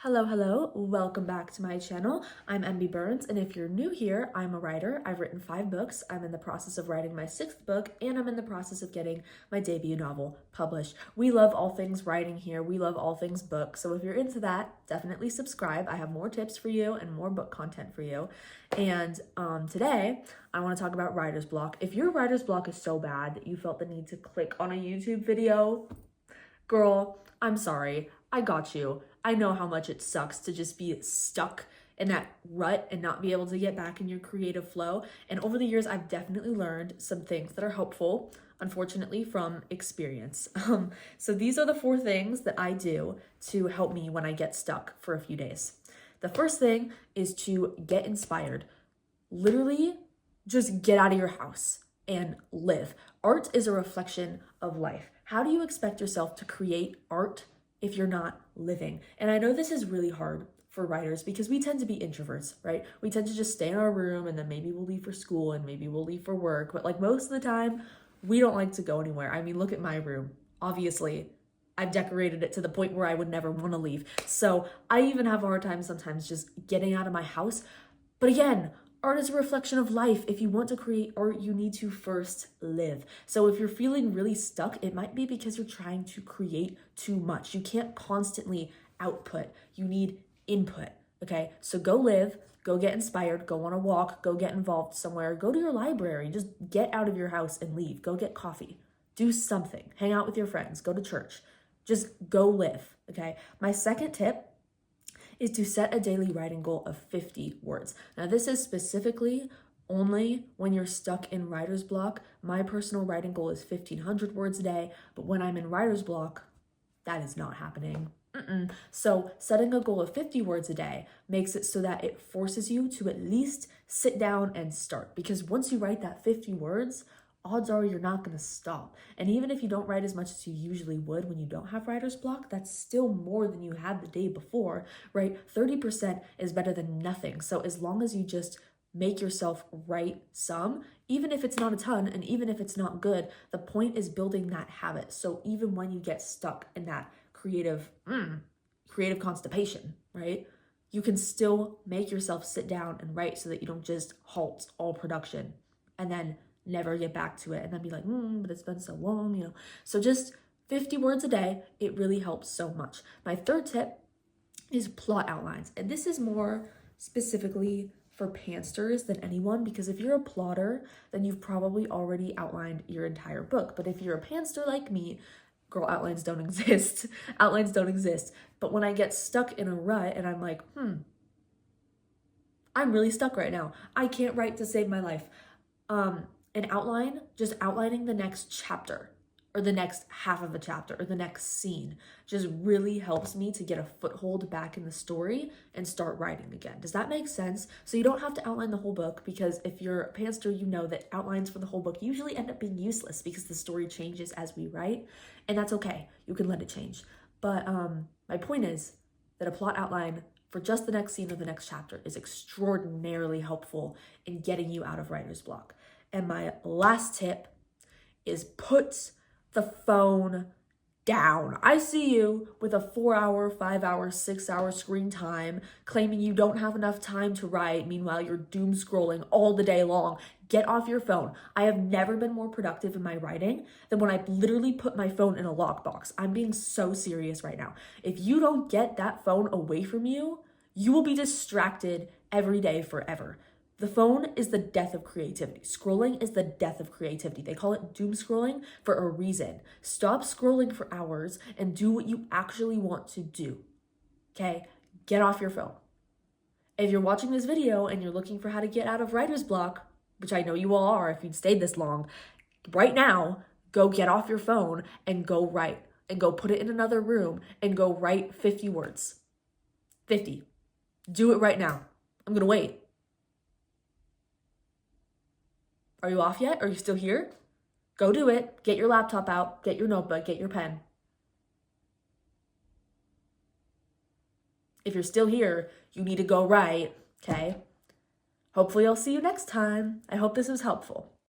Hello, welcome back to my channel. I'm MB Burns, and if you're new here, I'm a writer. I've written 5 books. I'm in the process of writing my 6th book, and I'm in the process of getting my debut novel published. We love all things writing here. We love all things books. So if you're into that, definitely subscribe. I have more tips for you and more book content for you. And today, I want to talk about writer's block. If your writer's block is so bad that you felt the need to click on a YouTube video, girl, I'm sorry. I got you. I know how much it sucks to just be stuck in that rut and not be able to get back in your creative flow. And over the years, I've definitely learned some things that are helpful, unfortunately, from experience. So these are the 4 things that I do to help me when I get stuck for a few days. The first thing is to get inspired. Literally, just get out of your house and live. Art is a reflection of life. How do you expect yourself to create art if you're not living? And I know this is really hard for writers because we tend to be introverts, right? We tend to just stay in our room and then maybe we'll leave for school and maybe we'll leave for work. But like most of the time, we don't like to go anywhere. I mean, look at my room. Obviously, I've decorated it to the point where I would never want to leave. So I even have a hard time sometimes just getting out of my house. But again, art is a reflection of life. If you want to create art, you need to first live. So if you're feeling really stuck, it might be because you're trying to create too much. You can't constantly output. You need input, okay? So go live, go get inspired, go on a walk, go get involved somewhere, go to your library, just get out of your house and leave. Go get coffee, do something, hang out with your friends, go to church, just go live, okay? My second tip is to set a daily writing goal of 50 words. Now, this is specifically only when you're stuck in writer's block. My personal writing goal is 1,500 words a day, but when I'm in writer's block, that is not happening. So setting a goal of 50 words a day makes it so that it forces you to at least sit down and start. Because once you write that 50 words, odds are you're not going to stop. And even if you don't write as much as you usually would when you don't have writer's block, that's still more than you had the day before, right? 30% is better than nothing. So as long as you just make yourself write some, even if it's not a ton and even if it's not good, the point is building that habit. So even when you get stuck in that creative constipation, right? You can still make yourself sit down and write so that you don't just halt all production and then never get back to it and then be like, but it's been so long, So just 50 words a day, it really helps so much. My third tip is plot outlines. And this is more specifically for pantsters than anyone, because if you're a plotter, then you've probably already outlined your entire book. But if you're a pantster like me, girl, outlines don't exist. Outlines don't exist. But when I get stuck in a rut and I'm like, I'm really stuck right now. I can't write to save my life. An outline, just outlining the next chapter or the next half of a chapter or the next scene just really helps me to get a foothold back in the story and start writing again. Does that make sense? So you don't have to outline the whole book, because if you're a pantser, you know that outlines for the whole book usually end up being useless because the story changes as we write, and that's okay. You can let it change. But my point is that a plot outline for just the next scene or the next chapter is extraordinarily helpful in getting you out of writer's block. And my last tip is put the phone down. I see you with a 4-hour, 5-hour, 6-hour screen time claiming you don't have enough time to write. Meanwhile, you're doom scrolling all the day long. Get off your phone. I have never been more productive in my writing than when I literally put my phone in a lockbox. I'm being so serious right now. If you don't get that phone away from you, you will be distracted every day forever. The phone is the death of creativity. Scrolling is the death of creativity. They call it doom scrolling for a reason. Stop scrolling for hours and do what you actually want to do, okay? Get off your phone. If you're watching this video and you're looking for how to get out of writer's block, which I know you all are if you'd stayed this long, right now, go get off your phone and go write and go put it in another room and go write 50 words. 50. Do it right now. I'm gonna wait. Are you off yet? Are you still here? Go do it. Get your laptop out. Get your notebook. Get your pen. If you're still here, you need to go write, okay? Hopefully I'll see you next time. I hope this was helpful.